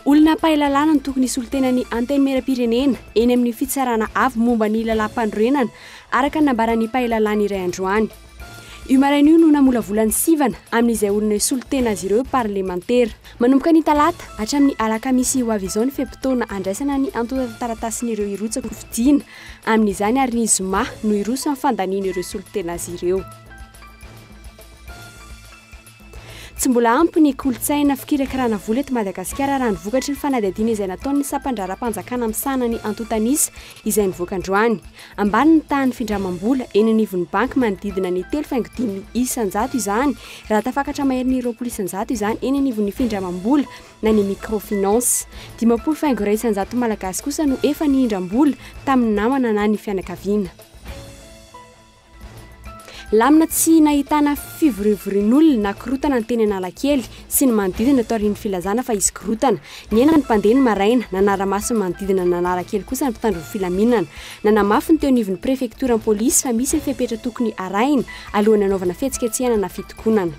Olona pahalalana ny tokony solitenany antenimieram-pirenena eny amin'ny fitsarana avy momba ny lalam-pandroenana araka ny nambaran'ny pahalalana iray androany. Io maraina io no namolavolany sivana amin'izay olona solitena azy ireo parlementera. Manomboka ny talata hatramin'ny alakamisy ho avy izao ny feim-potoana andraisana ny antontan-taratasin'ireo irotsaka fidiana amin'izany ary ny zoma no iroso amin'ny fandaniana ireo solitena azy ireo. Tsy mbola ampy ny kolotsaina fikirakirana vola eto Madagasikara raha ny vokatry ny fanadihadiana izay nataon'ny sampandra-panjakana amin'ny sanany Antontanisa izay nivoaka androany. Ambany ny tahan'ny findramam-bola eny anivon'ny banky manodidina ny 3.5 isan-jato izany raha tafakatra mahery ny 20 isan-jato izany eny anivon'ny findramam-bola na ny microfinance. 20.2 isan-jato malagasy kosa no efa nihindram-bola tamin'ny namana na ny fianakaviana. Lamina tsy nahitana fivorivorin'olona na korotana ny teny Analakely sy ny manodidina tao aorian'ny filazana fa izy korotana. Niaina ny mpandeha ny maraina, nanara-maso ny manodidina ny Analakely kosa ny mpitandro filaminana. Nanamafy ny teo anivon'ny prefektoran'ny polisy fa misy ny fepetra tokony arahina alohan'ny anaovana fihetsiketsehana na fitokonana.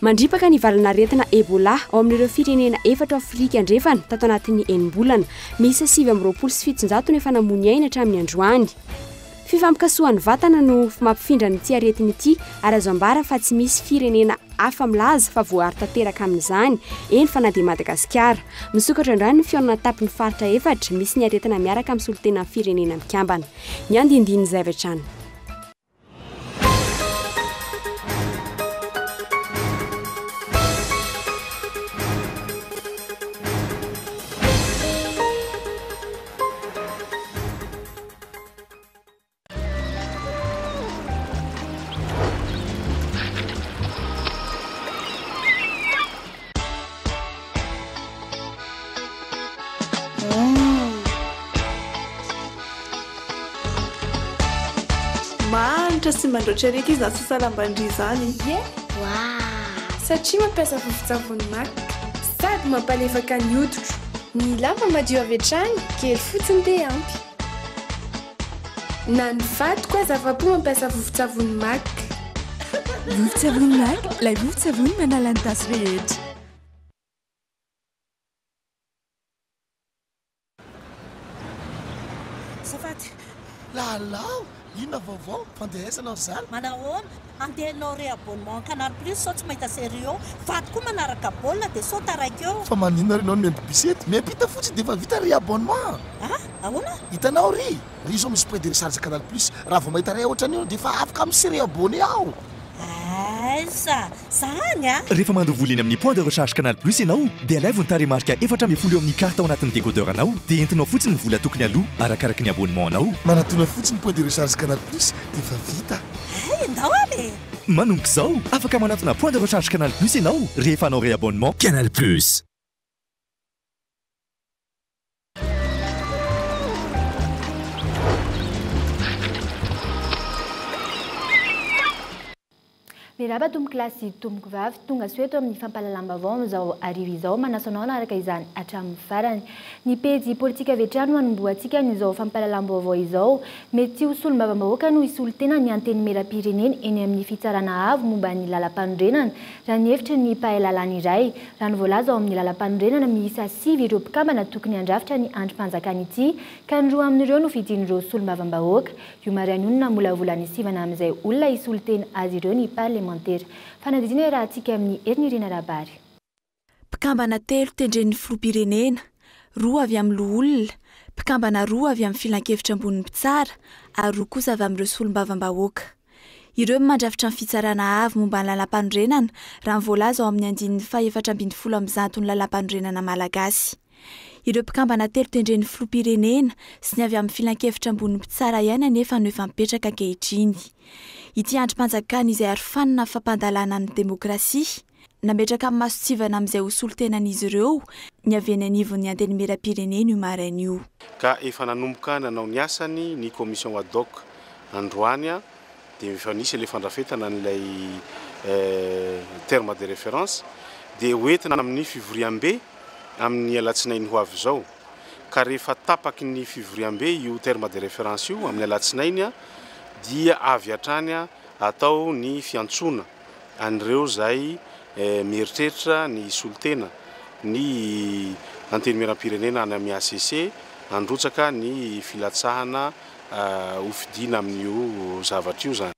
Mandripaka ny valanaretina Ebola ao amin'ireo firenena 4 Afrika andrefana tato anatin'ny enim-bolana. Misy 720 sy 700 efa namony aina hatramin'ny androany. Fifampikasoan'ny vatana no mampifindra n'ity aretina ity ary azo ambara fa tsy misy firenena hafa milaza fa voary tanteraka amin'izany eny fa na dia Madagasikara. Misokatra indray ny fihaonana tapin'ny faritra 4 misy ny aretina miaraka amin'ny solitena firenena mikambana. Ny andindiny izay avy hatrany. Manitra sy mandroatra reky izy nasasalambandry izany. Satria mampiasa vovon-tsavony maky sady mampalefaka ny hoditra. Ny lamba madio avy hatrany kely fotsiny dia ampy. Na ny vato koa zava-po mampiasa vovon-tsavony maky. Vovon-tsavony maky, ilay vovon-tsavony manala ny tasy rehetra. Safady. Lalao, inona vaovao? Fandehaisana zany? Manahoana? Andehanao re abonnement Canal Plus sao tsy mahita série eo. Vato koa manaraka baolina dia sao taraiky eo. Fa maninona ry ianao ny membibisety? Miampita fotsiny dia efa vita ry abonnement. Ahoana? Hitanao ry izao misy prix de recharge Canal Plus. Raha vao mahita ray ohatran'io dia efa afaka amin'ny série abonné ao. Zany rehefa mandovola eny amin'ny point de recharge Canal Plus ianao dia alaivony taremarika 410 eo amin'ny carte ao anatin'ny décodeur anao dia entinao fotsiny ny vola tokony aloha arakaraky ny abonnement anao. Manatona fotsiny point de recharge Canal Plus dia efa vita. Ndao ale manomboka izao afaka manatona point de recharge Canal Plus ianao rehefa anao réabonnement Canal Plus. Miraba tomboko lasy tomboko vavy tonga soeto amin'ny fampalalambavao izao arivo izao manasanao naraka izany hatramin'ny farany. Ny pejy politika vetrano manomboantsika n'izao fampalalambavao izao mety ho solombavambahoaka no isolitena ny antenimieram-pirenena eny amin'ny fitsarana avy momba ny lalam-panondrenana raha ny hevitry ny pahalalana iray. Raha ny voalaza ao amin'ny lalam-panondrenana miisa 5 ireo mpikambana tokony andrafitra ny androm-panjakana ity ka ny roa amin'ireo no fidin'ireo solombavambahoaka. Io marian'olona molavolany sivana amin'izay olona isolitena azy ireo ny parlementaire. Fanadidina raha antsika amin'ny herinirina rabary. Mpikambana 3 tendren'ny filoham-pirenena, 2 avy amin'ny loholona, mpikambana 2 avy amin'ny filan-kevitra ambonin'ny mpitsara ary 2 kosa avy amin'ireo solombavambahoaka. Ireo mandrafitra ny fitsarana avy momba ny lalam-panondrenana raha ny voalaza ao amin'ny andininy 470 ny lalam-panondrenana malagasy. Ireo mpikambana 3 tendren'ny filoham-pirenena sy ny avy amin'ny filan-kevitra ambonin'ny mpitsara ihany nefa no efa mipetraka ankehitriny. Ity androm-panjakana izay arofanina fampandalana ny demokrasia nametraka amin'ny masotsivana amin'izay ho solitenan'izy ireo ny avy eny anivon'ny antenimieram-pirenena io maraina io. Ka efa nanomboka nanao ny asany ny commission ad hoc androany dia efa nisy ilay fandrafetana n'ilay terme de référence dia hoentina amin'ny fivoriam-be amin'ny alatsinainy ho avy izao. Ka rehefa tapaky ny fivoriam-be io terme de référence io amin'ny alatsinainy dia avy hatrany atao ny fiantsona an'ireo zay mieritreritra ny solotena ny antenimeram-pirenena any amin'ny ACC androtsaka ny filatsahana hofidiana amin'io zavatra io zany.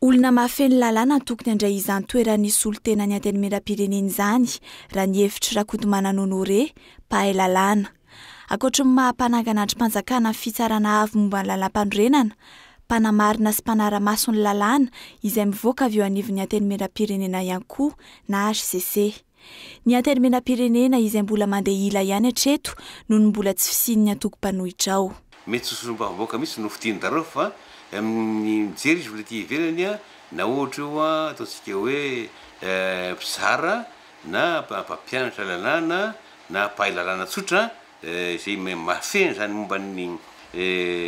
Olona mahafeno lalàna tokony andray izany toeran'ny solotena ny antenimieram-pirenena izany raha ny hevitry Rakotomana Honoré mpahay lalàna. Ankoatra ny mahampanangana andrim-panjakana fitsarana avy momba ny lalam-pandrenana, mpanamarina sy mpanara-maso ny lalàna izay mivoaka avy eo anivon'ny antenimieram-pirenena ihany koa na HCC. Ny antenimieram-pirenena izay mbola mandeha ila ihany hatreto noho ny mbola tsy fisian'ny antoko-panohitra ao. Mety sosorom-bahoaka misy no fidian-dareo fa amin'ny mijery izy volety ivelany na ohatra eo ataontsika hoe mpizara na mpampianatra lalàna na mpahay lalàna tsotra izay mahafena zany momba ny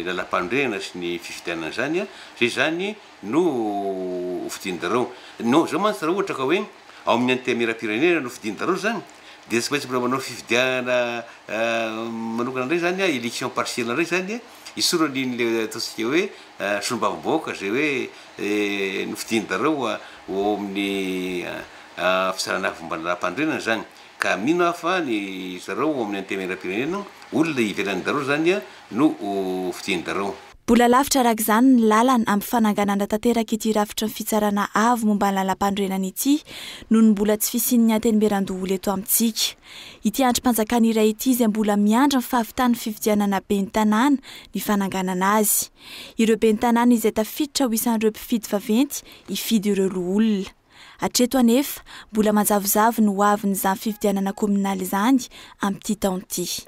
lalam-pandrenana sy ny fifidianana zany zay zany no fidian-dareo. No zao mantsy raha ohatra ka hoe ao amin'ny antenimieram-pirenena no fidian-dareo zany dia tsy maintsy mbola manao fifidiana manokana ndray zany élection partielle ndray zany isoran'iny ataontsika hoe solom-bavam-bahoaka zay hoe nofidian-dareo ao amin'ny fisarana avy momba ny lalam-pandrenana zany ka mino hafa ny zareo ao amin'ny antenimieram-pirenena olona ivelan'dareo zany no fidian-dareo. Mbola lavitra araka izany ny lalana amin'ny fananganana tanteraka ity rafitra ny fitsarana avy momba ny lalam-pandrenana ity noho ny mbola tsy fisian'ny antenimieran-doholo eto amintsika. Ity andrim-panjakana iray ity izay mbola miandry ny fahavitany fifidianana ben'ny tanàna ny fananganana azy. Ireo ben'ny tanàna izay tafiditra ho isan'ireo mpifidy vaventy hifidy ireo loholona. Hatreto anefa mbola manjavozavo no avy n'izany fifidianana kominaly izany amin'ity taon'ity.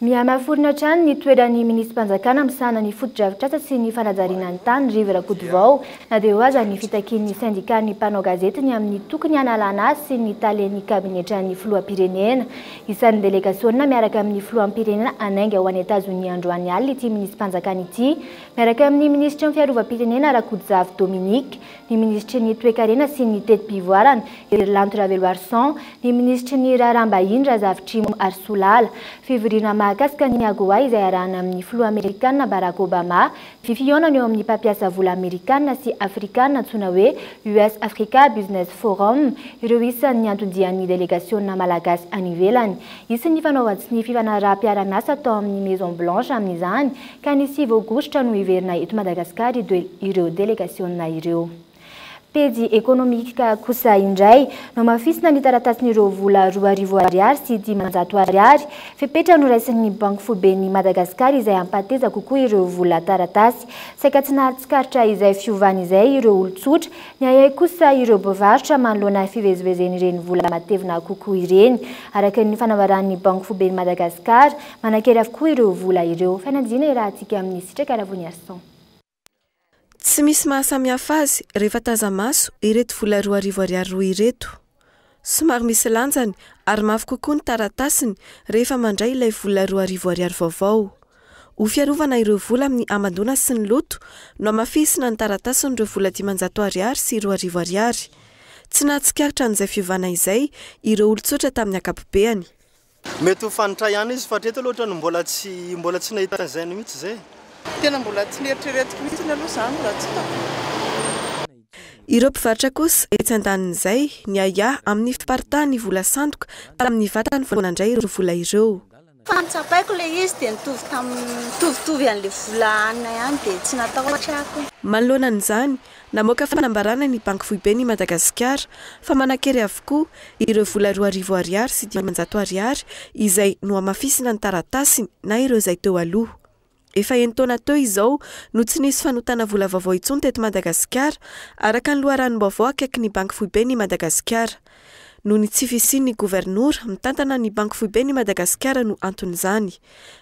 Mihamafurina trano ny toeran'ny minisitrim-panjakana misana ny foto-drafitrasa sy ny fanajariana ny tany Rive Rakotovao na dia ho aza ny fitakian'ny syndicat-ny mpanao gazetiny amin'ny tokony analana azy sy ny talen'ny kabinetra-ny filoham-pirenena. Isan'ny délégationna miaraka amin'ny filoham-pirenena anainga ho any États-Unis androany alina ity minisitrim-panjakana ity, miaraka amin'ny ministra ny fiarovam-pirenena Rakotojavo Dominique, ny ministra ny toe-karena sy ny teti-pivoarana Irlanto Raveloarson, ny ministra ny raharaham-bahiny Razafitrimo Arsolala, fivoriana mahakasika ny agoa izay arahana amin'ny filoha amerikanina Barack Obama, fifionana eo amin'ny mpampiasa vola amerikanina sy afrikanina antsoina hoe US Africa Business Forum, ireo isan'ny antondian'ny délégationna malagasy any ivelany. Isan'ny fanaovantsy ny fifanaraha-piara-miasa atao amin'ny Maison Blanche amin'izany ka ny 6 aogositra no iverina eto Madagasikara ireo délégationna ireo. Pejy ekonomika kosa indray no mafisina ny taratasyn'ireo vola 2,000 ariary sy 500 ariary fepetra no raisin'ny banky foiben'ny Madagasikara izay ampateza kokoa ireo vola taratasy. Saika tsy nahatsikaritra izay fiovana izay ireo olon-tsotra, ny ayay kosa ireo mpivarotra manoloana fivezivezeny ireny vola matevina kokoa ireny. Araka ny fanavaran'ny banky foiben'ny Madagasikara, manakery avokoa ireo vola ireo. Fanadina rahantsika amin'ny sitraka Ravony Arson. Tsy misy mahasamihafa azy rehefa taza-maso ireto vola 2,000 ariary roa ireto. Somary misy lanjany ary mafy kokoa ny taratasiny rehefa mandray ilay vola 2,000 ariary vaovao. Ho fiarovana ireo vola amin'ny amadona sy ny loto no mafisina ny taratasiny ireo vola 500 ariary sy 2,000 ariary. Tsy nahatsikaritra an'izay fiovana izay ireo olon-tsotra tamin'ny ankapobeny. Mety ho fanitra ihany izy fa hatreto loatra no mbola tsy nahita an'izay mihitsy zay. Tena mbola tsy nieritreretiko mihitsy aloha zany mbola tsy hitako. Ireo mpivarotra kosa etsy andanin'izay ny aya amin'ny fiparitahan'ny vola sandoka tamin'ny vatany voanandray ireo vola ireo. Fantsapaiko le izy dia nitovy an'le vola anina ihany dia tsy natao atrako. Manoloana an'izany namoaka fanambarana ny banky foiben'ny Madagasikara fa manakery avokoa ireo vola 2,000 ariary sy 500 ariary izay no amafisina ny taratasiny na ireo izay teo aloha. Efa entona teo izao no tsy nisy fanotana vola vaovao intsony teto Madagasikara araka ny loharanom-baovao akaiky ny banky foiben'ny Madagasikara. Noho ny tsy fisian'ny gouvernoura mitantana ny banky foiben'ny Madagasikara no anton'izany.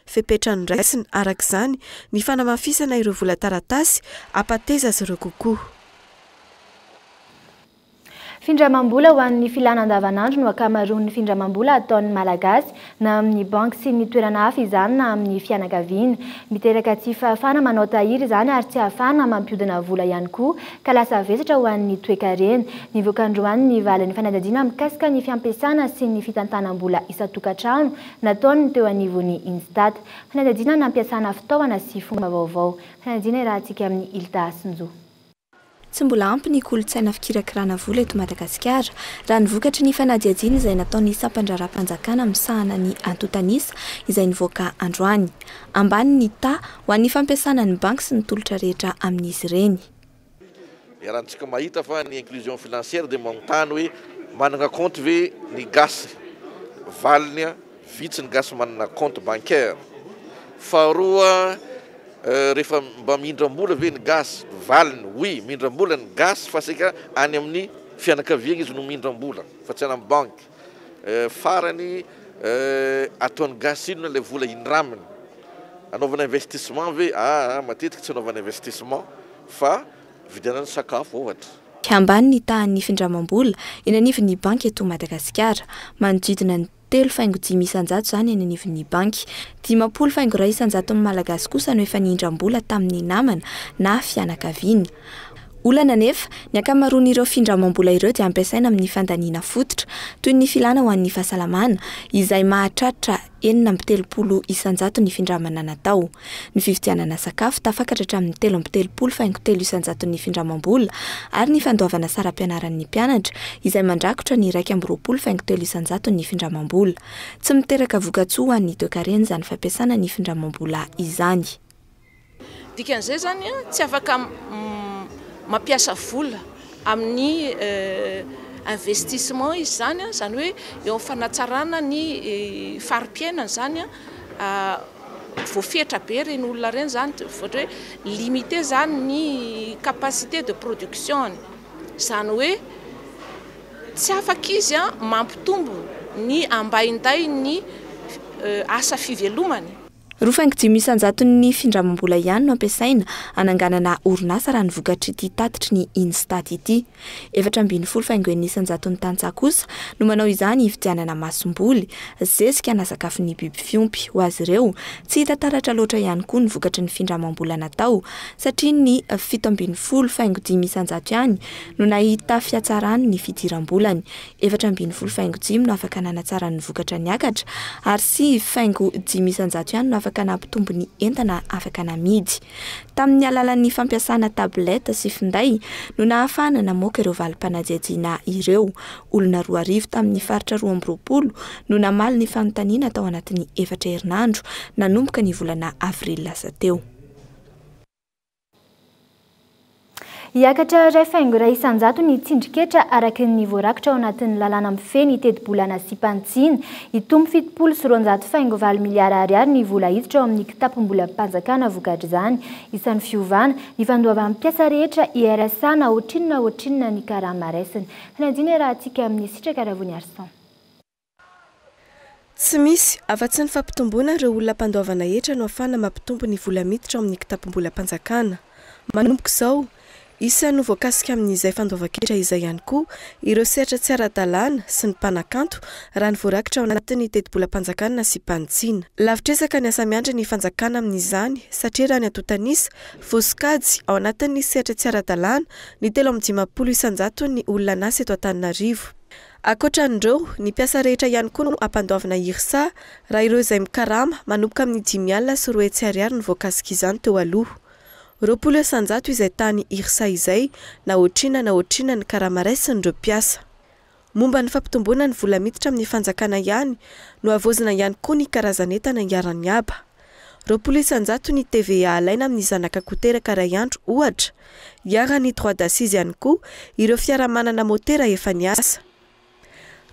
Fepetra ny raisiny arak'izany ny fanamafisana ireo vola taratasy apateza azy ireo kokoa. Findramam-bola ho an'ny filana andavanandro no akamaroan'ny findramam-bola ataon'ny malagasy na amin'ny banky sy ny toerana hafa izany na amin'ny fianakaviana. Miteraka tsy fahafana manao tahiry izany ary tsy hahafana mampiodina vola ihany koa ka lasa vesatra ho an'ny toe-karena. Nivoaka androany ny valin'ny fanadihadiana mikasika ny fiampiasana sy ny fitantanam-bola isan-tokantrano nataony teo anivon'ny Instat. Fanadihadiana nampiasana fitaovana sy fomba vaovao. Fanadihadiana rahantsika amin'ny Ilta Asinjo. tsy mbola ampy ny kolotsaina fikirakirana vola eto Madagasikara raha nivokatry ny fanadiadiana izay nataony sampandraram-panjakana misahana ny antotanisa izay nivoaka androany ambany ny ta ho an'ny fampiasana ny banky sy ny tolotra rehetra amin'izy ireny. Iarahantsika mahita fa ny inclusion financière de montany hoe manana compte ve ny gasy valiny vitsy ny gasy manana compte bancaire faharoa rehefa mba mindram-bola ve ny gasy valiny oui mindram-bola ny gasy fa sika any amin'ny fianakaviana izy no mindram-bola fa tsy any amin'ny banky farany ataony gasy ino le vola indraminy anaovana investissement ve matetika tsy anaovana investissement fa vidianana sakafo ohatra. Ambany ny tahan'ny findramam-bola eny anivon'ny banky eto Madagasikara manodidina ny 3.5 zany eny anivon'ny banky 10.2 malagasy kosa no efa nindram-bola tamin'ny namana na fianakaviana. Olana nefa ny akamaroan'ireo findramam-bola ireo dia ampiasaina amin'ny fandaniana fototra toy ny filana ho an'ny fahasalamana izay mahatratra 7.3 ny findramana natao. Ny fividianana sakafo tafakatra hatramin'ny 3.3 ny findramam-bola ary ny fandoavana saram-pianaran'ny mpianatra izay mandrakotra ny 2.3 ny findramam-bola. Tsy miteraka vokatsoa ho an'ny toekarena izany fampiasana ny findramam-bola izany. Dikan'izay zany tsy afaka mampiasa vola amin'ny investissement izy zany zany hoe eo fanatsarana ny farim-piainana zany voafetra be reny olona reny zany ohatra hoe limité zany ny capacité de production zany hoe tsy afaka izy mampitombo ny ambainday ny asa fivelomany. 5.1 ny findramam-bola ihany no ampiasaina ananganana orinasa raha nivokatry ity tatitry ny Instat ity. 4.1 ny tantsaha kosa no manao izany hividianana masom-boly, zezika na sakafon'ny biby fiompy. Ho azy ireo tsy hita taratra loatra ihany koa ny vokatry ny findramam-bola natao satria ny 7.5 ihany no nahita fiatsarany ny fidiram-bolany. 4.5 no afaka nanatsara ny vokatra niakatra ary 5.5 ihany no afaka nampitombo ny entana afaka namidy. Tamin'ny alalan'ny fampiasana tableta sy finday no nahafahana namoaka ireo valim-panadiadiana ireo. Olona 2 tamin'ny faritra 2020 no namaly ny fanontaniana tao anatin'ny 4 herinandro nanomboka ny volana avril lasa teo. Iakatra rehefaingo ray isan-jato ny tsindriketra araky ny voarakitra ao anatin'ny lalàna mifeny teti-bolana sy pantsina itombo 7.9 miliara ariary ny vola hiditra ao amin'ny kitapom-bola mpanjakana vokatra izany isan'ny fiovana ny fandoavana mpiasa rehetra IRSA na ohatrinina ny karama raisiny. Fanadina raha antsika amin'ny sitraka ravony arsan. Tsy misy afa-tsy ny fampitomboana ireo olona mpandoavana hetra no afana mampitombo ny vola miditra ao amin'ny kitapom-bola mpanjakana. Manomboka izao isa no voakasika amin'izay fandoavan-ketra izay ihany koa ireo sehatra tsy ara-dalàna sy ny mpanakanto raha ny voarakitra ao anatin'ny teti-bola mpanjakana sy pantsina. Lavitresaka ny asa miandry ny fanjakana amin'izany satria raha ny antotanisa vosikajy ao anatin'ny sehatra tsy ara-dalàna ny 3.5 ny olona nasy eto Antananarivo. Ankoatran'ireo ny mpiasa rehetra ihany koa no ampandoavana IRSA raha ireo izay mikarama manomboka amin'ny 10 sy 2 ariary ny voakasika izany teo aloha. 20% izay tany IRSA izay na ohatrina ny karama raisiny ireo mpiasa. Momba ny fampitomboana ny vola miditra amin'ny fanjakana ihany no avozina ihany koa ny karazan'entana iarany aba. 20% ny TVA alaina amin'ny zanaka koteraka ray andro ohatra, iarany droit d'assise ihany koa ireo fiaramanana motera efa niasa.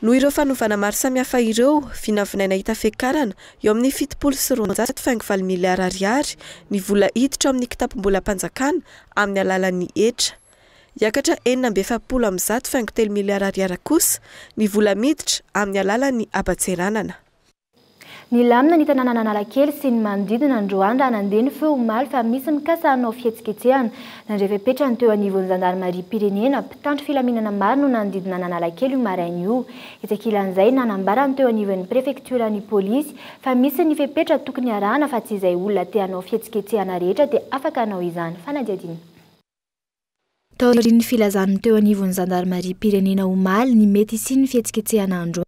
No ireo fanovana maro samihafa ireo vinavinaina hita fekarana eo amin'ny 7.9 miliara ariary ny vola hiditra amin'ny kitapom-bola mpanjakana amin'ny alalan'ny etra. Iakatra 4.7 miliara ariary kosa ny vola miditra amin'ny alalan'ny abatseranana. Ny lamina ny tanàna Analakely sy ny manodidina androany raha nandeha ny feo omaly fa misy mikasa hanao fihetsiketsehana nandrefy petrany teo anivon'ny zandarmaria pirenena mpitandro filaminana maro no nanodidina Analakely io maraina io. Etsak'ilan'izay nanambarany teo anivon'ny prefekturan'ny polisy fa misy ny fepetra tokony arahana fa tsy izay olona te hanao fihetsiketsehana rehetra dia afaka hanao izany. Fanadiadina. Taorian'ny filazan'ny teo anivon'ny zandarmaria pirenena omaly ny mety sy ny fihetsiketsehana androany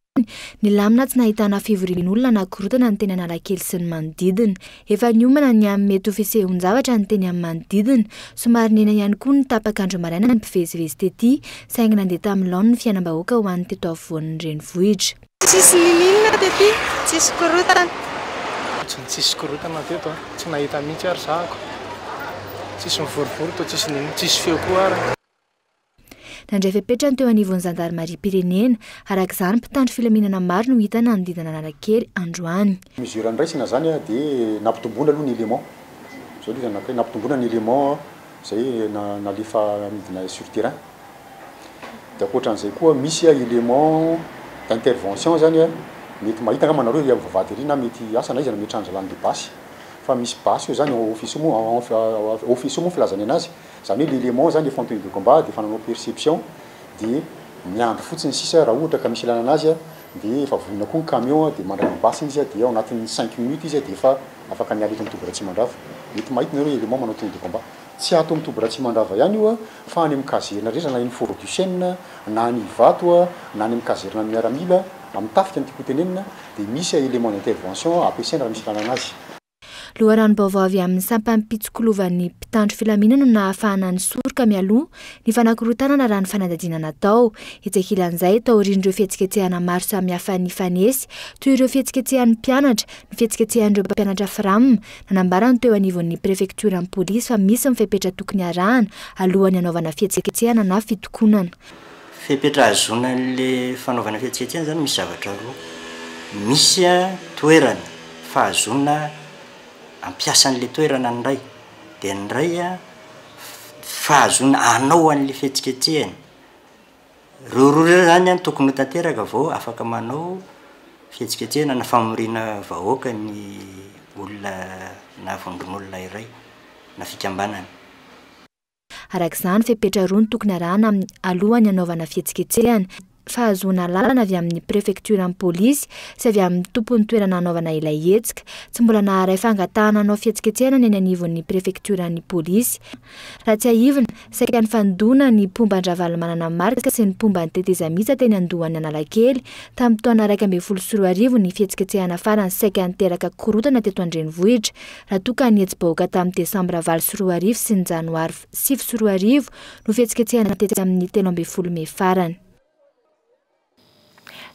ny lamina tsy nahitana fivorian'olona nakorotana ny teny Analakely sy ny manodidina. Efa niomana ny amin'ny mety ofisehon-javatra ny teny amin'ny manodidina. Somary nena ihany koa ny tapakandro maraina ny mpivezivezy tety saingy nandeha tamin'ny laony ny fiainam-bahoaka ho an'ny teto afovoan'ny renivohitra. Tsisy lilinina tety, tsisy korotana. Tsisy korotana teto, tsy nahita mihitsy ary zahako. Tsisy mivorivory to tsisy lilinina, tsisy feo koa ary. Nandray fepetra ny teo anivon'ny zandarmaria-pirenena arak'izany mpitandro filaminana maro no hita nanodidina Analakely androany. Mesure andraisina zany dia nampitomboana aloha ny élément. Zao ilay anakay nampitomboana ny élément zay nalefa midina sur terrain. Dia ankoatran'izay koa misy élément d'intervention zany mety mahita nga manareo dia vavahady ery na mety asa na izy na mety anjalany de basy. Fa misy basy io zany office moa filazany anazy. Zany hoe l'élément zany efa antonio de combat dia efa nanao perception dia miandry fotsiny sisa raha ohatra ka misy ilana anazy dia efa vonona koa ny camion dia mandrany basiny izy dia ao anatin'ny 5 minutes izy dia efa afaka miala eto mitobotra tsy mandrava. Mety mahita nareo élément manao antonio de combat. Tsy ato mitobotra tsy mandrava ihany io fa any amin'ny kazerina rehetra na ny foro du Sène na ny vato na ny amin'ny kazerina miaramila amin'ny tafika ny tiako tenenina dia misy élément d'intervention ampiasaina raha misy ilana anazy. Loharano-baovao avy amin'ny sampany pitsokolovan'ny mpitandro filaminana no nahafahana ny soroka mialoha ny fanakorotana raha ny fanadadiana natao. Hetsekilan'izay taorian'ireo fihetsiketsehana maro samihafa ny fanesy toy ireo fihetsiketsehan'ny mpianatra, ny fihetsiketsehan'ireo mpampianatra firamina nanambarany teo anivon'ny prefekturan'ny polisy fa misy mifepetra tokony arahana alohan'ny anaovana fihetsiketsehana na fitokonana. Fepetra azona le fanaovana fihetsiketsehana zany misy zavatra roa. Misy toerana fahazona ampiasan'le toerana ny ray dia ny ray fahazona anao an'le fihetsiketsehana. Reo roa zany tokony ho tanteraka vao afaka manao fihetsiketsehana na famorina vahoaka ny olona na vondron'olona iray na fikambanana. Arak'izany fepetra roa ny tokony arahana alohan'ny anaovana fihetsiketsehana. Fahazoana lalana avy amin'ny prefekturan'ny polisy sy avy amin'ny tompon'ny toerana anaovana ilay hetsika. Tsy mbola naharay fangatahana anao fihetsiketsehana ny anivon'ny prefekturan'ny polisy. Raha tsy ahivina, saika ny fandona ny pomban-dravaly manana marika sy ny pomban'ny tetezamisa teny andohan'ny Analakely tamin'ny taona 2014 ny fihetsiketsehana farany saika niteraka korotana teto an-drenivohitra raha toa ka nihetsy-bahoaka tamin'ny desambra 24 sy ny janoary 7 no fihetsiketsehana tetsy amin'ny 13 Mey farany.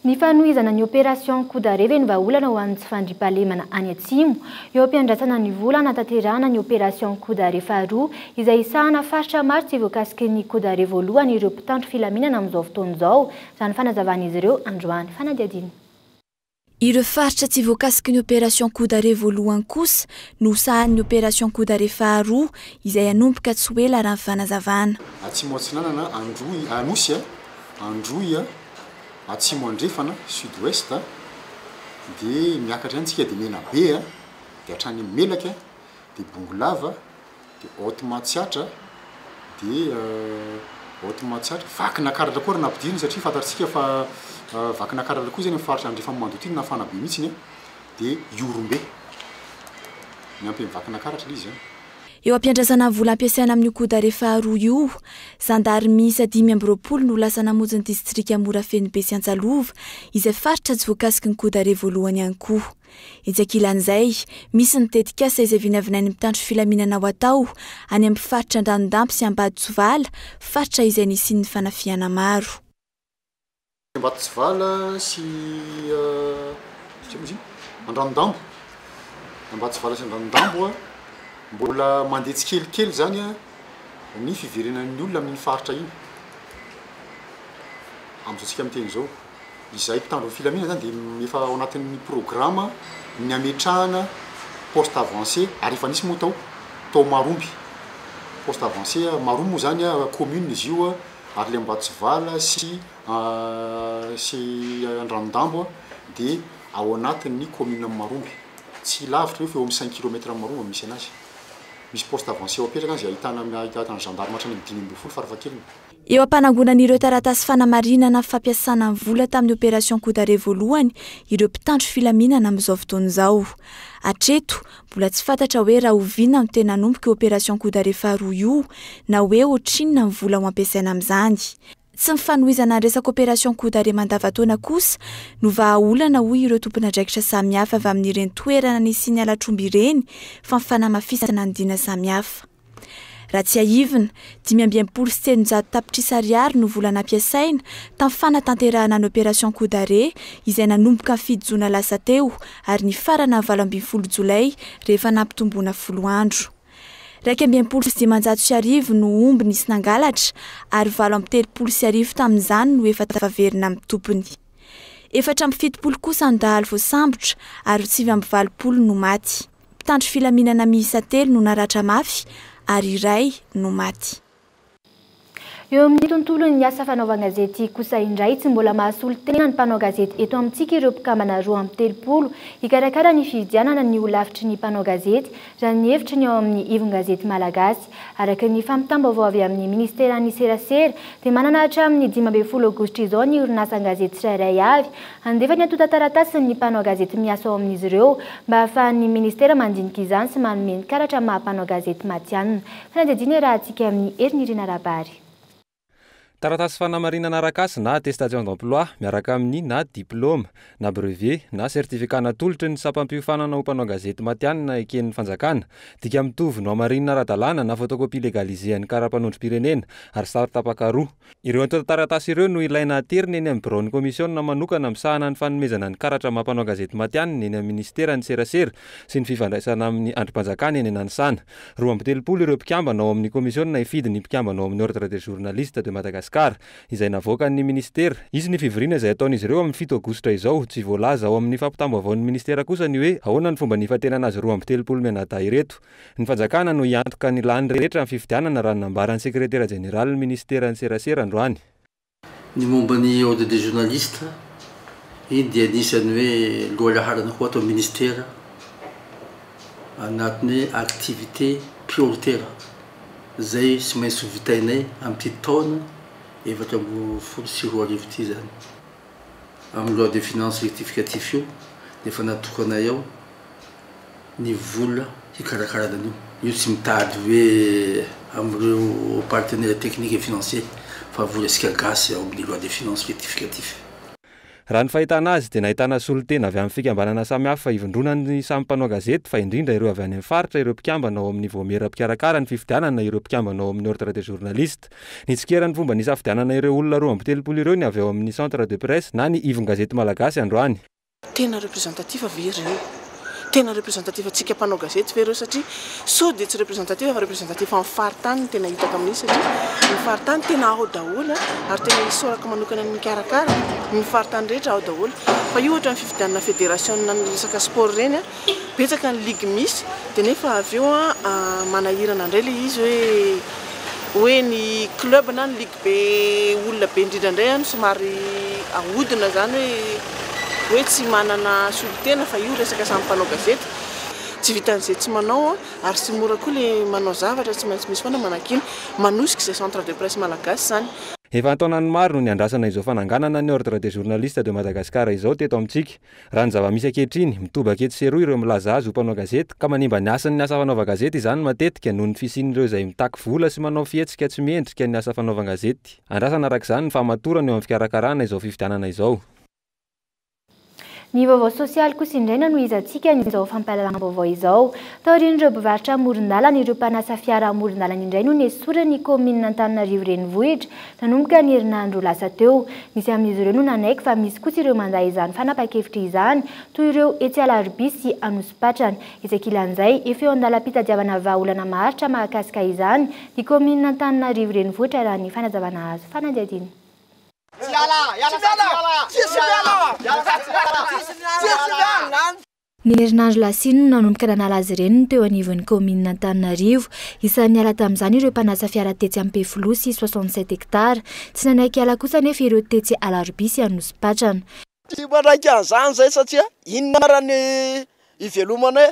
Ny fanohizana ny opération coup d'arrêt ny vahaolana ho an'ny tsy fandriam-pahalemana any Atsimo. Eo ampiandrasana ny volana tanterahana ny opération coup d'arrêt faharoa izay isahana faritra maro tsy voakasiky ny coup d'arrêt voalohany ireo mpitandro filaminana amin'izao fotoana izao. Izany fanazavan'izy ireo androany fanadiadina. Ireo faritra tsy voakasiky ny opération coup d'arrêt voalohany kosa no sahan'ny opération coup d'arrêt faharoa izay anomboka tsy ho ela raha ny fanazavana. Atsimo Atsinanana, Anosy, Androy, Atsimo Andrefana, Sud-Ouest, dia miakatra antsika dia Menabe, dia hatrany Melaka, dia Bongolava, dia Haute-Matsiatra, dia Haute-Matsiatra, Vakinakaratra koa raha nampidiriny satria fantatsika fa Vakinakaratra koa zany mifaritra Andrefa Mandotiny na Fanabe mihitsy dia Iorombe. Ny ampy Vakinakaratra izy. Eo ampiandrasana vola ampiasaina amin'ny coup d'arrêt faharoa io, zandarmisa 520 no lasa namonjy ny distrika Morafeny be sy Antsalova izay faritra tsy voakasiky ny coup d'arrêt voalohany ihany koa. Hetsekilan'izay, misy ny tetikasa izay vinavinain'ny mpitandro filaminana ao atao any amin'ny faritra Andranodampy sy Ambaditsovala, faritra izay nisian'ny fanafiana maro. Ambaditsovala sy Andranodambo, Ambaditsovala sy Andranodambo mbola mandeha tsikelikely zany ny fiverenan'ny olona amin'ny faritra iny. Amin'izao miteny izao, izay mpitandro filaminana zany dia efa ao anatin'ny programa ny ametrahana poste avancé ary efa nisy moa tao Maromby. Poste avancé Maromby zany commune izy io ary le Ambaditsovala sy Andranodambo dia ao anatin'ny commune Maromby. Tsy lavitra eo amin'ny 5 km amin'ny Maromby misy anazy. Misy poste avancé ao apetraka izay ahitana gendarme hatrany amin'ny 5 farafahakeliny. Eo ampanangonan'ireo taratasy fanamarinana fampiasana ny vola tamin'ny opération coup d'arrêt voalohany ireo mpitandro filaminana amin'izao fotoana izao. Hatreto, mbola tsy fantatra hoe raha oviana no tena hanomboka opération coup d'arrêt faharoa io na hoe ohatrinona ny vola ho ampiasaina amin'izany. tsy mifanohizana resaka opération coudare mandavataona kosa no vahaolana hoy ireo tompon'andraikitra samihafa avy amin'ireny toerana nisy ny alatromby ireny fa mifanamafisana ny dina samihafa. Raha tsy aivina 570 tapitrisa ariary no vola nampiasaina tamin'ny fanatanterahana ny opération coudare izay nanomboka ny fito jona lasa teo ary ny farana 20 jolay rehefa nampitomboana 10 andro. 250 no omby nisy nangalatra ary 730 tamin'izany no efa tafaverina amin'ny tompony. 470 kosa andahalo voasambotra ary 920 no maty. Mpitandro filaminana miisa 3 no naratra mafy ary iray no maty. Eo amin'ny tontolon'ny asa fanaovana gazety kosa indray tsy mbola mahasolo tena ny mpanao gazety eto amintsika ireo mpikambana 2 hikarakara ny fividianana ny olavitry ny mpanao gazety raha ny hevitry ny ao amin'ny ivon-gazety malagasy. Araka ny fampitam-baovao avy amin'ny ministeran'ny serasera dia manana hatramin'ny 15 aogositra izao ny orinasa-gazety tsirairay avy andefa ny atota taratasy ny mpanao gazety miasa ao amin'izy ireo mba ahafahan'ny ministera mandinika izany sy manome ny karatra maha mpanao gazety matianina. Fanadidiny raha antsika amin'ny herinirina rabary. Taratasy fanamarinana arakasy na attestation d'emploi miaraka amin'ny na diplôme na brevet na certificat natolotry ny sapam-piofanana ho mpanao gazety matianina eken'ny fanjakana dika mitovy no amarinina ara-dalàna na photocopie légalisean'ny karapanondrom-pirenena ary sary tapaka roa. Ireo atota taratasy ireo no ilaina aterina eny amin'ny bureau-ny komisiona manokana misahana ny fanomezana ny karatra maha-mpanao gazety matianina eny amin'ny ministera ny serasera sy ny fifandraisana amin'ny androm-panjakana eny Nanisana. 230 ireo mpikambana ao amin'ny komisiona ifidiny mpikambana ao amin'ny ordre des journalistes de Madagascar izay navoakan'ny ministera. Izy ny fivoriana izay ataon'izy ireo amin'ny 7 aogositra izao tsy voalaza ao amin'ny fampitam-baovaon'ny ministera kosa ny hoe ahoana ny fomba nifatena azy 230 menada ireto. Ny fanjakana no iantoka ny lany rehetra amin'ny fifidianana raha nambaran'ny sekretera général ministera ny serasera androany. Ny momba ny ordre des journalistes iny dia anisany hoe lohalaharana koa atao ministera anatin'ny activité prioritaire zay sy maintsy vitainay amin'ity taona 2024 ity zany amin'ny loi de finances rectificatif io nefa natokanay ao ny vola hikarakarana an'io. Io tsy mitady hoe amin'ireo partenaire technique et financier fa vola sika gasy ao amin'ny loi de finances rectificatif. Raha ny fahitana azy dia nahitana solotena avy amin'ny fikambanana samihafa fa ivondronan'ny samy mpanao gazety fa indrindra ireo avy any amin'ny faritra ireo mpikambana ao amin'ny voamera-pikarakara ny fifidianana ireo mpikambana ao amin'ny ordre des journalistes. Nitsikera ny fomba nisafidianana ireo olona 230 ireo ny avy ao amin'ny centre de presse na ny ivon-gazety malagasy androany. Tena représentatif ve ireo? Tena représentatif atsika mpanao gazety ve ireo satria so dia tsy représentatif fa représentatif amin'ny faritany tena hitaka amin'izy satria ny faritany tena ao daholo ary tena isoraka manokana ny mikarakara ny faritany rehetra ao daholo fa io ohatra ny fifidianana fédération ny resaka sport reny betsaka ny ligue misy dia nefa avy eo manahirana indray le izy hoe ny club na ny ligue be olona be indrindra indray somary ahodina zany hoe tsy manana solotena fa io resaka samy mpanao gazety tsy vitan'izay tsy manao ary tsy mora koa le manao zavatra tsy maintsy misy foana manakiny manosika izay centre de presse malagasy zany. Efa antaonany maro no ny andrasana izao fananganana ny ordre des journalistes de Madagascar izao teto amintsika. Raha ny zava-misy ankehitriny mitobaka eto seroa ireo milaza azy ho mpanao gazety ka manimba ny asan'ny asa fanaova gazety izany matetika noho ny fisian'ireo izay mitaky vola sy manao fihetsika tsy miendrika ny asa fanaova gazety. Andrasana arak'izany ny fahamatorana eo amin'ny fikarakarana izao fifidianana izao. Ny vaovao sosialy kosa indraina no izantsika izao fampalalana-baovao izao. Taorian'ireo mpivarotra amoron-dalana ireo mpanasa fiara amoron-dalana indray no nesorany komina Antananarivo renivohitra nanomboka ny herinandro lasa teo. Misy amin'izy ireo no nanaiky fa misy kosa ireo manday izany fanapa-kevitra izany toy ireo etsy Alarobia sy Anosipatrana. Isan-kilan'izay efa eo andalam-pitadiavana vahaolana maharitra mahakasika izany ny komina Antananarivo renivohitra raha ny fanazavana azo fanadihadiny. Ny herinandro lasiny no nanomboka nanala azy ireny teo anivon'ny komina Antananarivo. Isan'ny ala tamin'izany ireo mpanasa fiara tetsy Ampefilo sy 67 hektara. Tsy nanaiky ala kosa nefa ireo tetsy Alarobia sy Anosipatrana. Tsy manaiky an'izany zay satria inona raha ny ivelomanay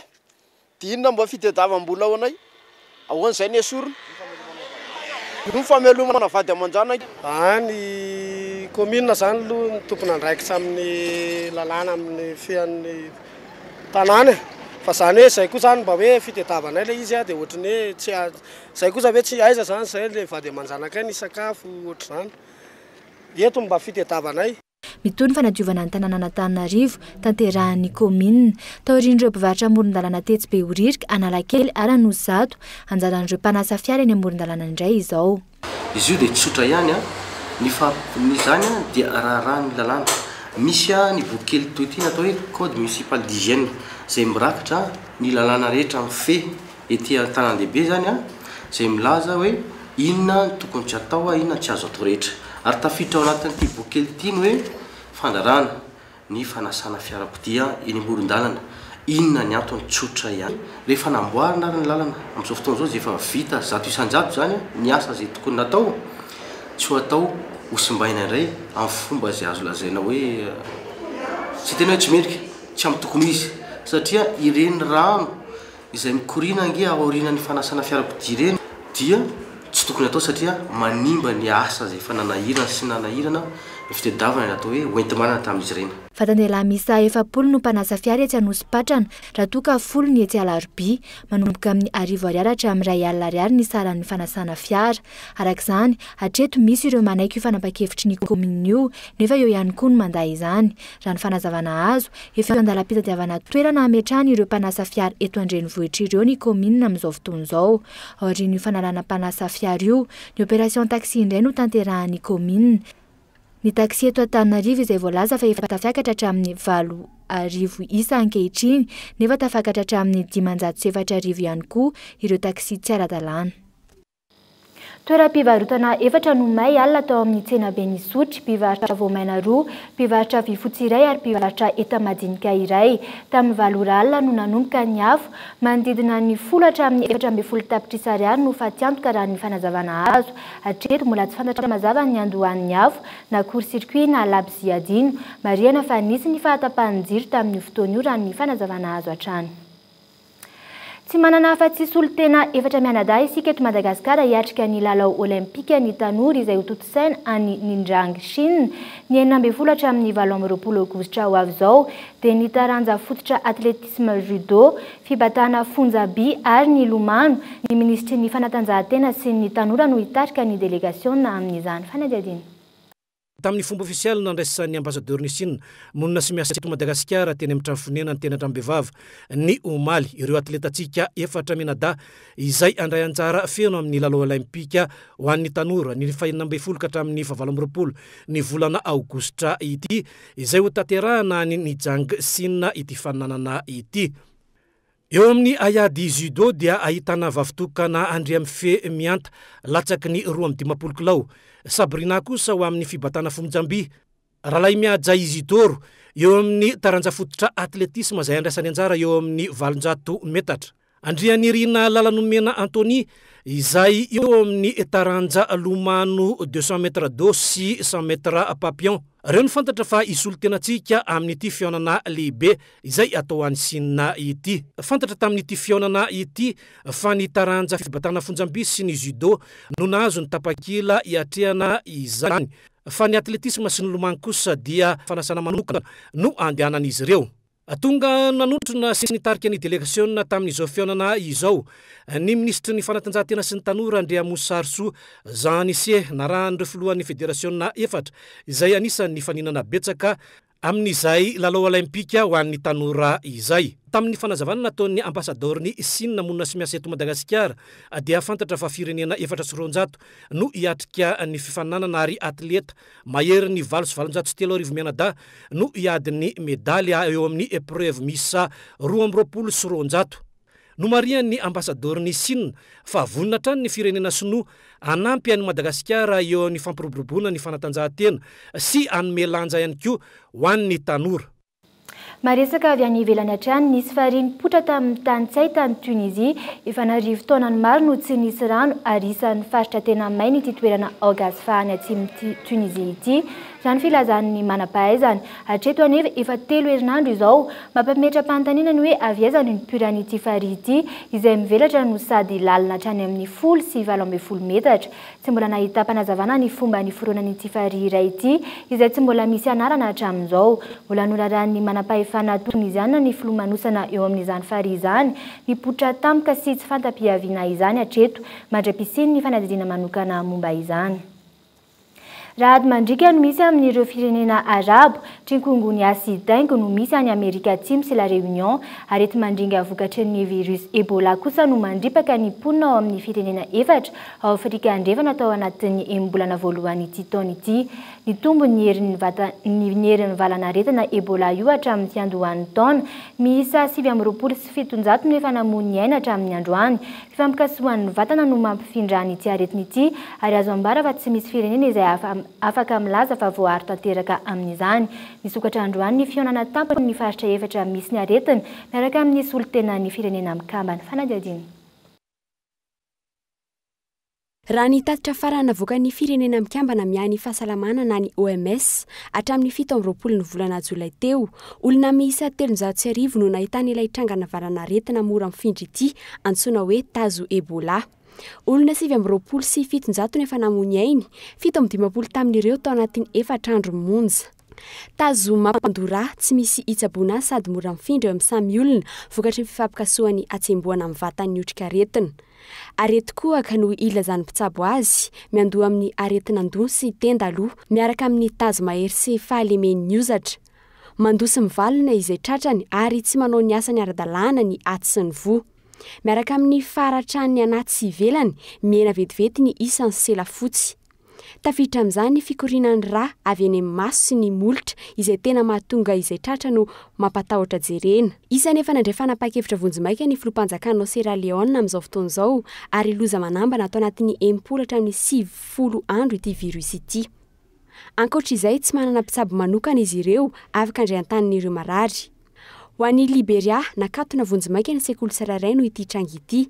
dia inona mba fitadiavam-bola ao anay ahoan'izay ny esorina ny famelomana vady aman-jana ny komina zany aloha ny tompona andraikitra amin'ny lalàna amin'ny fian'ny tanàna fa zany hoe zay koa zany mba hoe fitadiavanay le izy dia ohatrany hoe tsy zay kosa hoe tsy aiza zany zay le vady aman-janakay ny sakafo ohatr' zany eto mba fitetavanay mitony fanadiovana ny tanàna Antananarivo tanterahan'ny komina taorian'ireo mpivarotra amoron-dalana tetsy be horirika Analakely ary Anosizato anjaran'ireo mpanasa fiara eny amoron-dalana indray izao. Izy io dia tsotra ihany zany dia raharahan'ny lalàna. Misy ny boky kely toy ity natao hoe code municipal d'hygiène izay mirakitra ny lalàna rehetra amin'ny fe ety an-tanan-dehibe zany izay milaza hoe inona tokony tsy atao inona tsy azo atao rehetra. Ary tafiditra ao anatin'ity boky kely ity ny hoe fandarana ny fanasana fiarakodia eny amoron-dalana. Inona ny antony tsotra ihany. Rehefa namboarina ary ny lalana amin'izao fotoana izao izay efa vita zato isan-jato zany ny asa izay tokony natao tsy ho atao hosimbaina indray amin'ny fomba izay azo lazaina hoe tsy tena hoe tsy mendrika tsy amin'ny tokony izy satria ireny rano izay mikorina ange aorianany fanasana fiarakodia ireny dia tsy tokony atao satria manimba ny asa izay efa nanahirana sy nanahirana ny fitadiavana natao hoe hoentimanana tamin'izy ireny. Vatandela misa 70 no mpanasa fiara etsy Anosipatrana raha toa ka 10 ny etsy Alarobia manomboka amin'ny 10 ariary hatramin'ny 2 alina ariary ny saran'ny fanasana fiara. Arak'izany hatreto misy ireo manaiky io fanapa-kevitry ny komina io nefa eo ihany koa no manday izany. Raha ny fanazavana azo efa andalam-pitadiavana toerana hametrahany ireo mpanasa fiara eto an-drenivohitra ireo ny komina amin'izao fotoana izao. Aorian'io fanalana mpanasa fiara io ny opération taxi indray no tanterahan'ny komina. Ny taxi eto Antananarivo izay voalaza fa efa tafakatra hatramin'ny 4,000 isa ankehitriny nefa tafakatra hatramin'ny 507,000 ihany koa ireo taxi tsy ara-dalàna. Toeram-pivarotana efatra no may alina tao amin'ny tsena Benisotry, mpivarotra voamaina 2, mpivarotra vy fotsy iray ary mpivarotra enta-madinika iray. Tamin'ny 4 alina no nanomboka ny afo manodidina ny 10 hatramin'ny 14 tapitrisa ariary no fatiantoka raha ny fanazavana azo. Hatreto mbola tsy fantatra mazava ny andohan'ny afo na court-circuit na labozia adino. Marihana fa nisy ny fahatapahan'ny jiro tamin'ny fotoana io raha ny fanazavana azo hatrany. Tsy manana afa-tsy solon-tena efatra mianadahy isika eto Madagasikara hiatrika ny lalao olimpika ny tanora izay ho toto-saina any Ninjang Chine ny 12 hatramin'ny 17 aogositra ho avy izao dia ny taranja fototra atletisme judo, fibatana fonjaby ary ny lomano ny ministry ny fanatanjahantena sy ny tanora no hitarika ny délégation amin'izany fanadihadiana. Tamin'ny fomba ofisialy nandraisan'ny ambassadeur ny Chine monina sy miasa eto Madagasikara teny amin'ny trano fonenany teny an-trambevava ny omaly ireo atletatsika efatra mianadahy izay andray anjara feno amin'ny lalao olimpika ho an'ny tanora ny 12 ka hatramin'ny 17 ny volana aogositra ity izay ho tanterahana ny Ninjang Chine ity fananana ity. Eo amin'ny ayady judo dia ahitana vavitokana andry amin'ny fe mianta latsaky ny 12 kilao. Sabrina kosa ho amin'ny fibatana fonjamby. Ralay miaja Isidoro eo amin'ny taranja fototra atletisme izay andraisany anjara eo amin'ny 700 metatra. Andrianirina Lalanomena Antony izay eo amin'ny taranja lomano 200 metra d'eau sy 100 metra papillon. Reo ny fantatra fa isolo-tenatsika amin'ity fiaonana lehibe izay atao an'ny Chine ity. Fantatra tamin'ity fiaonana ity fa ny taranja fibatana fonjamby sy ny judo no nahazo ny tapakila hiatrehana izany. Fa ny atletisme sy ny lomano kosa dia fanasana manokana no andehanan'izy ireo. Tonga nanotrona sy nitarika ny délégation tamin'izao fiaonana izao ny ministry ny fanatanjahantena sy ny tanora Andrea Mosarso Zanise naran'ireo filohan'ny fédération efatra izay anisan'ny faninana betsaka amin'izay lalao olimpika ho an'ny tanora izay. Tamin'ny fanazavana nataon'ny ambassadeur ny Chine monina sy miasa eto Madagasikara dia fantatra fa firenena 400 no hiatrika ny fifananana ary atleta mahery ny 703 mianadahy no hiady ny medaly eo amin'ny épreuve misa 220. No marian'ny ambassadeur ny Chine fa vonina trany ny firenena sinoa anampy an'i Madagasikara eo ny fampiroboroboana ny fanatanjahantena sy anome lanja ihany koa ho an'ny tanora. Maresaka avy any ivelany hatrany nisy fariny-potra tamin'ny tany-tsay tany Tunisie efa narivo taonany maro no tsy nisy rano ary isan'ny faritra tena maina ity toerana Ogas fahany atsimo Tunisie ity. Zany filazan'ny manam-pahaizany hatreto anefa efa 3 herinandro izao mampametra-panontaniana ny hoe aviazany ny puran'ity farihy ity izay mivelatra no sady lalina hatrany amin'ny 10 sy 12 metatra. Tsy mbola nahita mpanazavana ny fomba ny foronan'ity farihy iray ity izay tsy mbola misy anarana hatramin'izao. Mbola noraran'ny manam-pahefana Tunisiana ny filomanosana eo amin'izany farihy izany ny potra tampoka sy tsy fantam-piaviana izany hatreto mandra-pisiny ny fanadidina manokana momba izany. Raha mandrika no misy amin'ireo firenena arabo trinkongony asidaingo no misy any Amerika Atsimo sy la Réunion ary ety mandringa vokatry ny virus Ebola kosa no mandripaka ny mponina ao amin'ny firenena efatra ao Afrika andrefana tao anatin'ny embolana voalohany ity taona ity. Ny tombo ny herin'ny valanaretina Ebola io hatramin'ny fiandohan'ny taona miisa 770 no efa namoy ny aina hatramin'ny androany. Fifampikasohan'ny vatana no mampifindra ity aretina ity ary azo ambara fa tsy misy firenena izay afaka milaza fa voary tanteraka amin'izany. Nisokatra androany ny fionana tampony ny faritra efatra misy ny aretina miaraka amin'ny solotena ny firenena mikambana. Fanadiadiny. Raha ny tatitra farana navoakan'ny firenena mikambana miany fahasalamana na ny OMS hatramin'ny 17 ny volana Jolay teo, olona miisa 309 no nahitany ilay trangana valanaretina mora mifindra ity antsoina hoe tazo Ebola. Olona 720 sy 700 no efa namoy ainy, 750 tamin'ireo tao anatin'ny 4 andro monja. Tazo mampandora tsy misy itsabona sady mora mifindra eo amin'ny samy olona vokatry ny fifampikasohany atsemboana amin'ny vatan'ny otrikaretina. Arety koa ka no ilazany mpitsabo azy miandoha amin'ny aretin'andony sy tenda aloha miaraka amin'ny tazo mahery sy fahalemen'ny ozatra. Mandosy mivalina izay tratrany ary tsy manao ny asany ara-dalàna ny aty sy ny voa. Miaraka amin'ny faratrany anaty sy ivelany miena vetivety ny isan'ny sela fotsy. Tafiditra amin'izany ny fikorinan'ny rà avy any amin'ny maso sy ny molotra izay tena mahatonga izay tratra no mampatahotra jerena. Isany efa nandray fanapa-kevitra vonjimaika ny filohampanjakana Sierra Leone amin'izao fotoana izao ary loza manambana atao anatin'ny 10 hatramin'ny 90 andro ity virus ity. Ankoatra izay tsy manana mpitsabo manokana izy ireo afaka andray an-tanin'ireo marary. Ho an'ny Liberia nakatona vonjimaika ny sekoly tsirairay no ity trangy ity.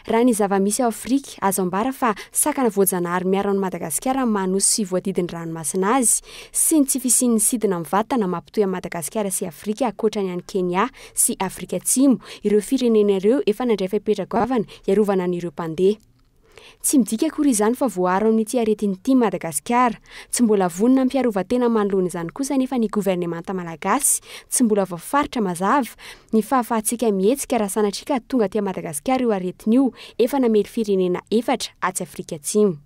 Raha ny zava-misy ao Afrika azo ambara fa sakana voajanahary miarana Madagasikara manosy sy voadidin'ny ranomasina azy sy ny tsy fisian'ny sidina amin'ny vatana mampitohy an'i Madagasikara sy Afrika ankoatra ny any Kenya sy Afrika Atsimo, ireo firenena ireo efa nandray fapetragoavana iarovana an'ireo mpandeha. Tsy midika akory izany fa voaro amin'ity aretin'ity Madagasikara, tsy mbola vonona mpiarovan-tena manoloana izany kosa nefa ny governemanta malagasy, tsy mbola voafaritra mazava ny fahafahantsika mihetsika raha sanatrika tonga aty Madagasikara io aretin'io efa namely firenena efatra aty Afrika Atsimo.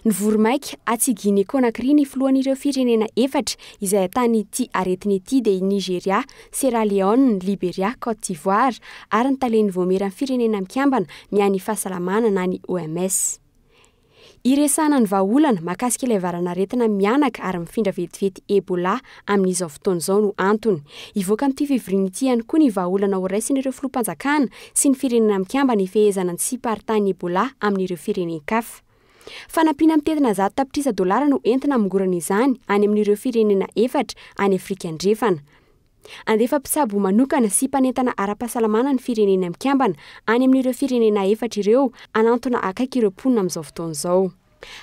Ny voromaika aty Guinée Conakry ny filohan'ireo firenena efatra izay ahitany'ity aretin'ity dia Nigeria, Sierra Leone, Liberia, Côte d'Ivoire ary ny taleny voameran'ny firenena mikambana miany fahasalamana na ny OMS. Iresana ny vahaolana mahakasika ilay varanaretina mianaka ary mifindra vetivety Ebola amin'izao fotoana izao no antony. Ivoaka amin'ity fevriana ity ihany koa ny vahaolana ho raisin'ireo filoham-panjakana sy ny firenena mikambana ifehezana ny tsy hiparitahan'ny Ebola amin'ireo firenen-kafa. Fanampiana mitetina $100 no entina mingorana izany any amin'ireo firenena efatra any Afrika andrefana. Andefa mpitsabo manokana sy mpanentana ara-pahasalamana ny firenena mikambana any amin'ireo firenena efatra ireo anantona akaiky ireo mponina amin'izao fotoana izao.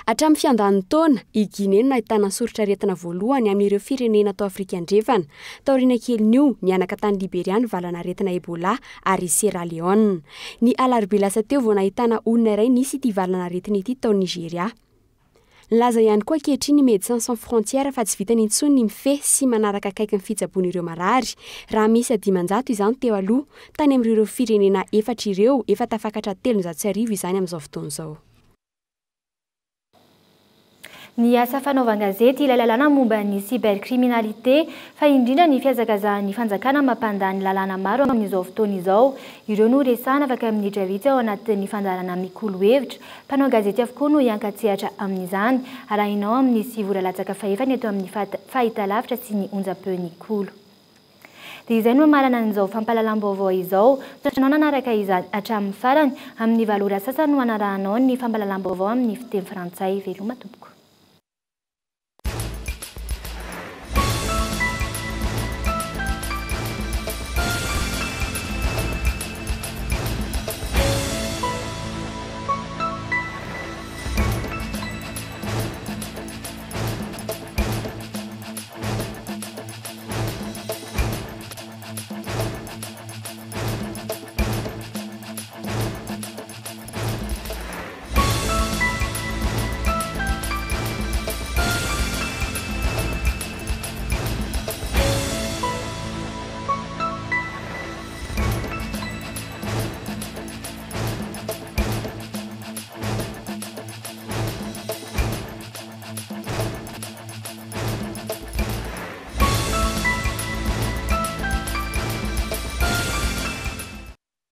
Hatramin'ny fiandahan'ny taona, i Guinée no nahitana soratra aretina voalohany amin'ireo firenena tao Afrika andrefana. Taoriana kelin'io nianaka tany Liberia ny valanaretina Ebola ary Sierra Leone. Ny alarobia lasa teo vao nahitana olona iray nisy ity valanaretina ity tao Nigeria. Laza ihany koa ankehitriny ny Médecins Sans Frontières fa tsy vitany intsony ny mifehy sy manaraka akaiky ny fitsaboan'ireo marary. Raha misy 500 izany teo aloha, tany amin'ireo firenena efatra ireo efa tafakatra 350 izany amin'izao fotoana izao. Ny asa fanaovan-gazety ilay lalàna momba ny cybercriminalité fa indrindra ny fiazakazahan'ny fanjakana mampandany lalàna maro amin'izao fotoana izao. Ireo no resana afaka minitra vitsy ao anatin'ny fandarana mikolo hevitra. Mpanao gazety avokoa no hiankatsehatra amin'izany. Arahinao amin'ny 7 latsaka fahefany eto amin'ny fahitalavitra sy ny onjam-peon'ny kolo. Dia izay no marana an'izao fampahalalam-baovao izao. Tratranao nanaraka izany hatramin'ny farany amin'ny valora sasany no anarahanao ny fampahalalam-baovao amin'ny fiteny frantsay. Veloma tompoko.